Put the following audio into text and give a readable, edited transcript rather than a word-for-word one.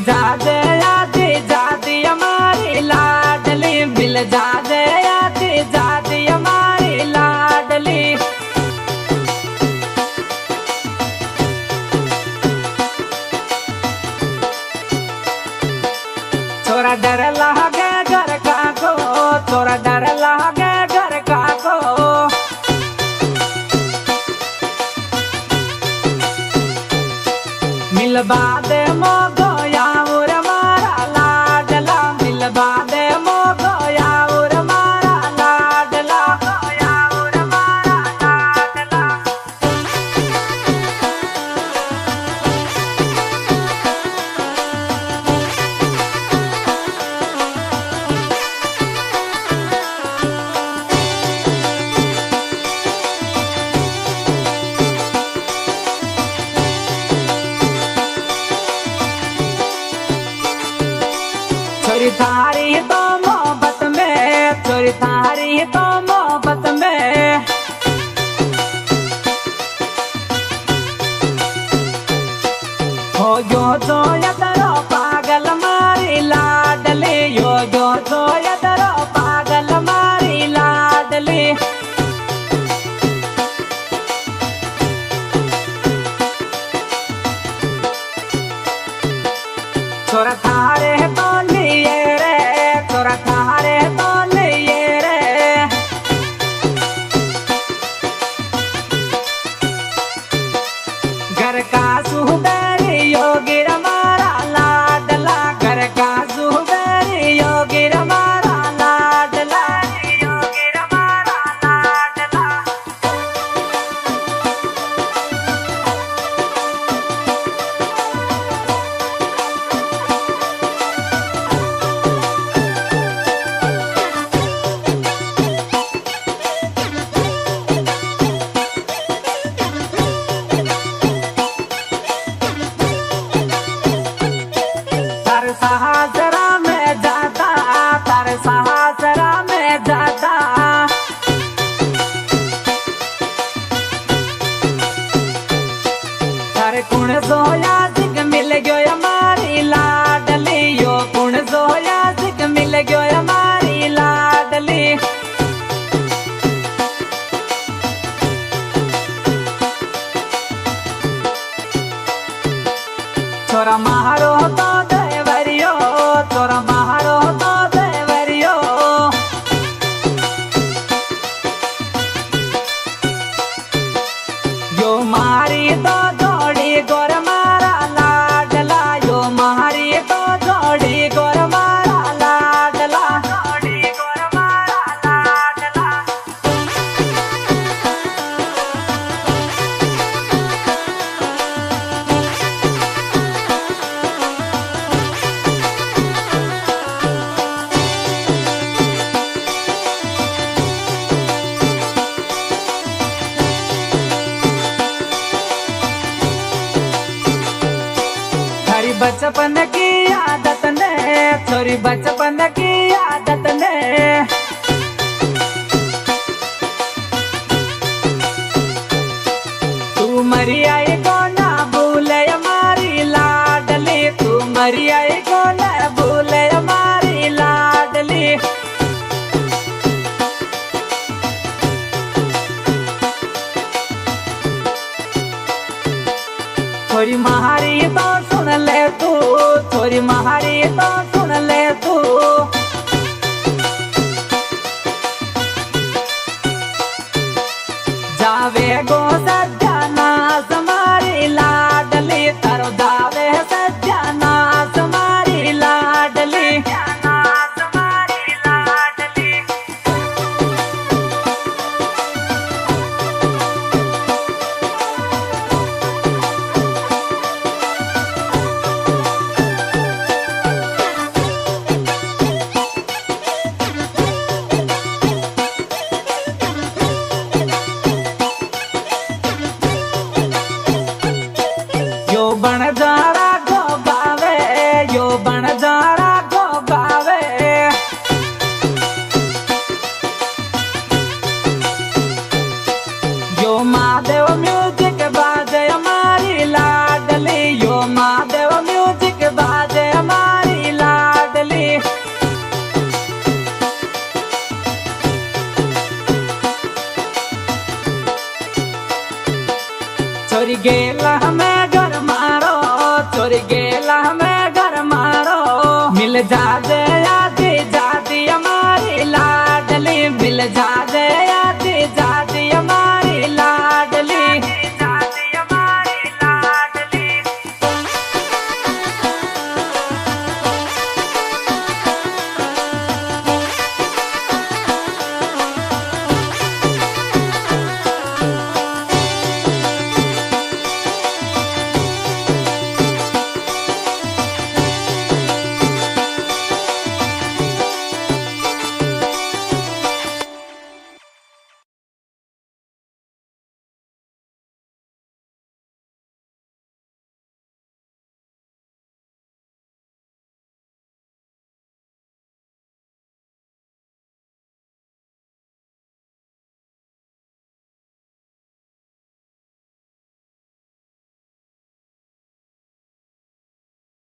जा दे आती जाती हमारी लाडली, मिल जा दे आती जाती हमारी लाडली। छोरा डर लागे घर का को, छोरा डर लागे घर का को। मिलवा दे मोगो याऊर मारा लाडला, मिलवा दे मोगो याऊर मारा लाडला, याऊर मारा लाडला। छोरी थारी तो मोहब्बत में, छोरी थारी तो मोहब्बत में। हो जो यदरो पागल मारी लाडली, यो जो यदरो पागल मारी लाडली। छोरा थारे तो लिए रे, छोरा थारे तो लिए रे। घर का सुबेरी योगी रमारा लाडला, घर का सुबेरी योगी रमारा लाडला, योगी रमारा लाडला। तार सहासरा में जाता, तार सहासरा में जाता। तार कुण सोया सिक मिल गयो हमारी लाडली, यो कुण सोया सिक मिल गयो हमारी लाडली। छोरा मारो तो देवरियो, छोरा मारो तो देवरियो। यो मारी तो जोड़ी गोर मारा लाडला, यो मारी तो जोड़ी गोर मारा लाडला, जोड़ी गोर मारा लाडला। छोरी बचपन की आदत ने, छोरी बचपन की आदत ने। तू मरी आई को ना भूले हमारी लाडली, तू मरी आई को ना भूले हमारी लाडली। छोरी महारी तो सुन ले तू, छोरी महारी तो सुन ले तू। जावे गो सत्यानाश हमारी लाडली, तारो जावे सत्यानाश हमारी लाडली, सत्यानाश हमारी लाडली। यो बनजारा गो गावे, यो बनजारा गो गावे। यो महादेव म्यूजिक बाजे हमारी लाडली, यो महादेव म्यूजिक बाजे चोरी गेला हमें घर मारो, चोरी गेला हमें घर मारो, मिल जा दे